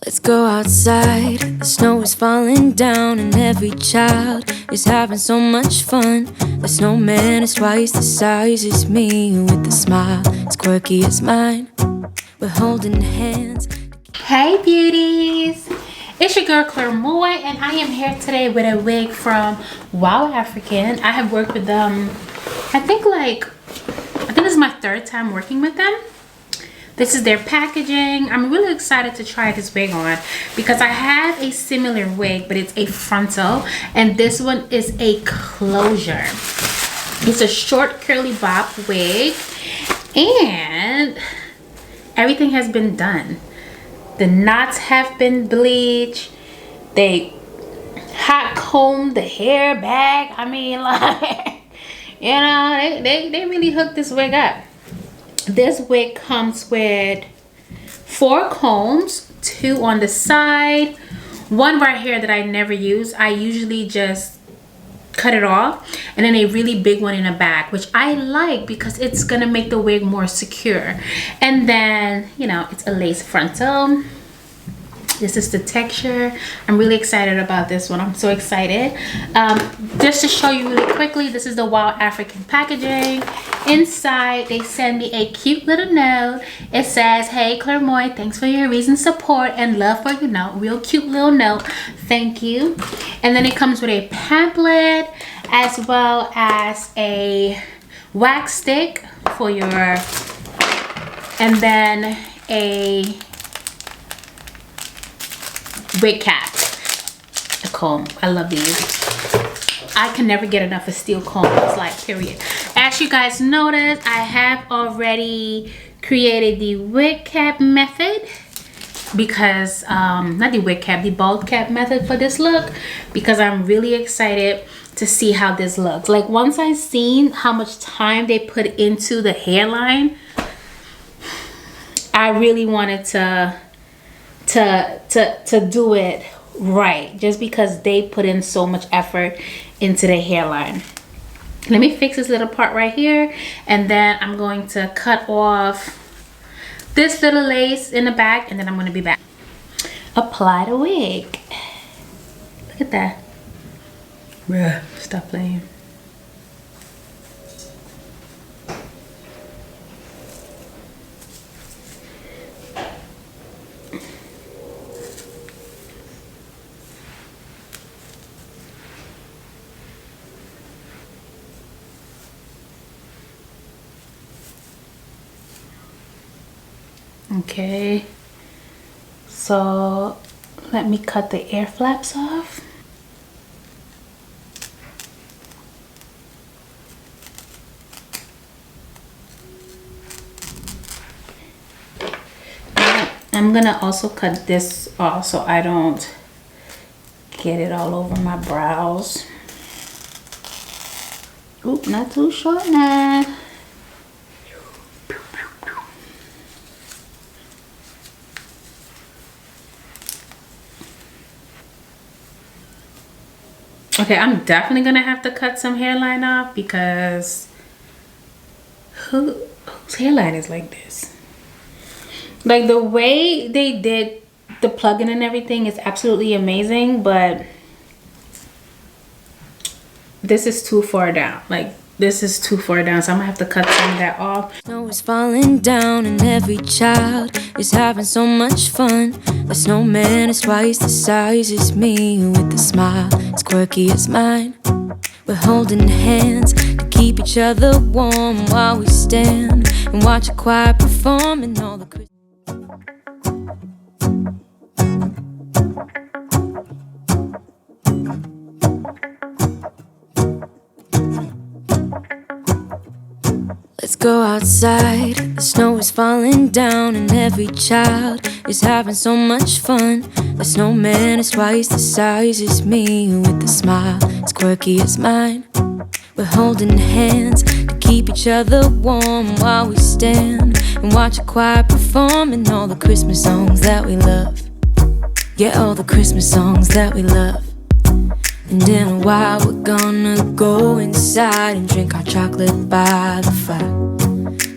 Let's go outside, the snow is falling down and every child is having so much fun. The snowman is twice the size as me, with a smile as quirky as mine. We're holding hands. Hey beauties, it's your girl 𝐻𝐿𝐲, and I am here today with a wig from WowAfrican. I have worked with them, I think this is my third time working with them. This is their packaging. I'm really excited to try this wig on because I have a similar wig, but it's a frontal, and this one is a closure. It's a short curly bob wig, and everything has been done. The knots have been bleached. They hot combed the hair back. I mean, like, you know, they really hooked this wig up. This wig comes with 4 combs, 2 on the side, 1 right here that I never use. I usually just cut it off, and then a really big one in the back, which I like because it's gonna make the wig more secure. And then, you know, it's a lace frontal. This is the texture. I'm really excited about this one. I'm so excited. Just to show you really quickly, this is the WowAfrican packaging. Inside, they send me a cute little note. It says, "Hey 𝐻𝐿𝐲, thanks for your recent support and love for your note." Real cute little note. Thank you. And then it comes with a pamphlet as well as a wax stick for your, and then a wig cap, a comb. I love these. I can never get enough of steel combs, like, period. As you guys noticed, I have already created the wig cap method because not the wig cap, the bald cap method for this look, because I'm really excited to see how this looks. Like, once I seen how much time they put into the hairline, I really wanted to do it right, just because they put in so much effort into the hairline. Let me fix this little part right here, and then I'm going to cut off this little lace in the back, and then I'm going to be back. Apply the wig. Look at that. Bruh, stop playing. Okay, so let me cut the air flaps off. I'm gonna also cut this off so I don't get it all over my brows. Oop, not too short now. Okay, I'm definitely gonna have to cut some hairline off because whose hairline is like this? Like, the way they did the plug-in and everything is absolutely amazing, but this is too far down. Like, this is too far down, so I'm gonna have to cut some of that off. Snow is falling down and every child is having so much fun. The snowman is twice the size as me, with a smile as quirky as mine. We're holding hands to keep each other warm while we stand and watch a choir performing all the Christmas. Let's go outside, the snow is falling down and every child is having so much fun. The snowman is twice the size as me, with a smile as quirky as mine. We're holding hands to keep each other warm while we stand and watch a choir performing all the Christmas songs that we love. Yeah, all the Christmas songs that we love. And in a while we're gonna go inside and drink our chocolate by the fire.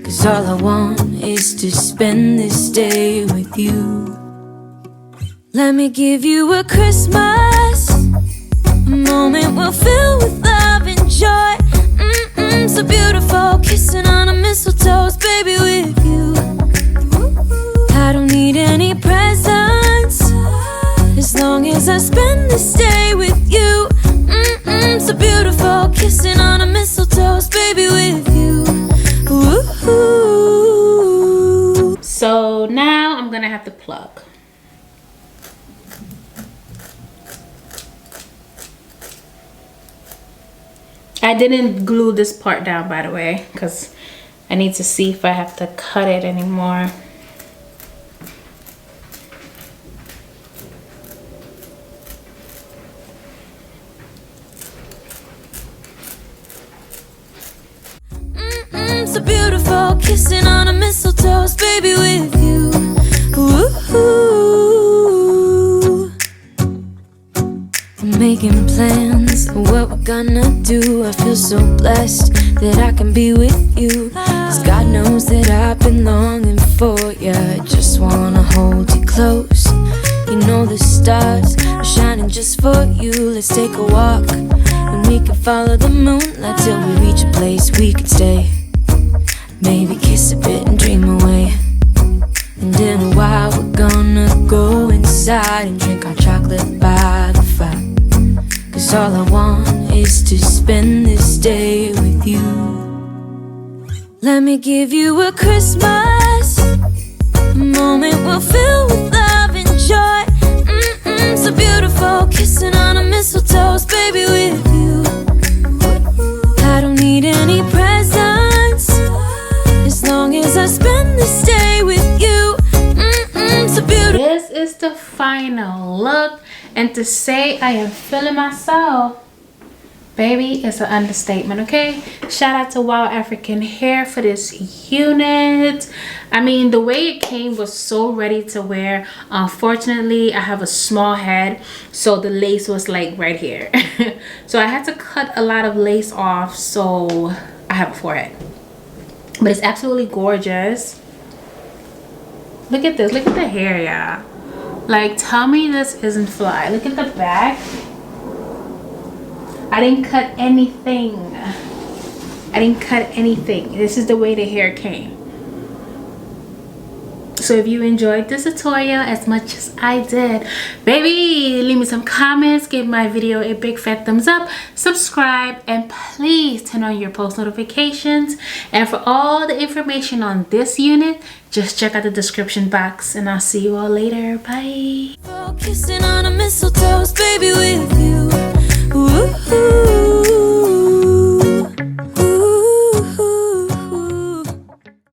'Cause all I want is to spend this day with you. Let me give you a Christmas, a moment we'll fill with love and joy. So beautiful, kissing on a mistletoe, baby, with you. I don't need any presents, as long as I spend this day with you. So beautiful, kissing on a mistletoe, baby, with you. Ooh. So now I'm gonna have to plug. I didn't glue this part down, by the way, because I need to see if I have to cut it anymore. So beautiful, kissing on a mistletoe, baby, with you. Ooh. I'm making plans of what we're gonna do. I feel so blessed that I can be with you. 'Cause God knows that I've been longing for you. I just wanna hold you close. You know the stars are shining just for you. Let's take a walk and we can follow the moonlight till we reach a place we can stay. Maybe kiss a bit and dream away. And in a while we're gonna go inside and drink our chocolate by the fire. 'Cause all I want is to spend this day with you. Let me give you a Christmas, a moment we'll fill with love and joy. So beautiful, kissing on a mistletoe, baby, with you. I don't need any presents, as long as I spend this day with you. So beautiful. This is the final look, and to say I am feeling myself, baby, it's an understatement, okay? Shout out to WowAfrican Hair for this unit. I mean, the way it came was so ready to wear. Unfortunately, I have a small head, so the lace was like right here. So I had to cut a lot of lace off, so I have a forehead. But it's absolutely gorgeous. Look at this, look at the hair, y'all. Like, tell me this isn't fly. Look at the back. I didn't cut anything. I didn't cut anything. This is the way the hair came. So if you enjoyed this tutorial as much as I did, baby, leave me some comments, give my video a big fat thumbs up, subscribe, and please turn on your post notifications. And for all the information on this unit, just check out the description box, and I'll see you all later. Bye. Kissing on a mistletoe, baby, with you. Ooh.